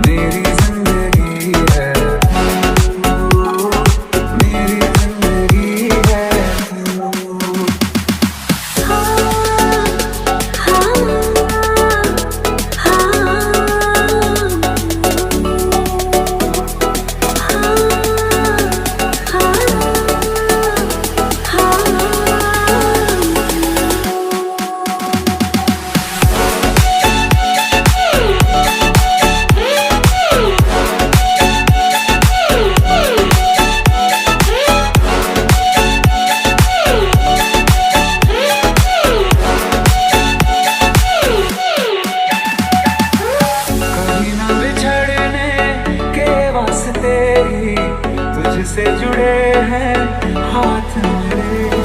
मेरी जिंदगी है तू, मेरी जिंदगी है तू। कभी ना बिछड़ने के वास्ते ही तुझसे जुड़े हैं हाथ मेरे।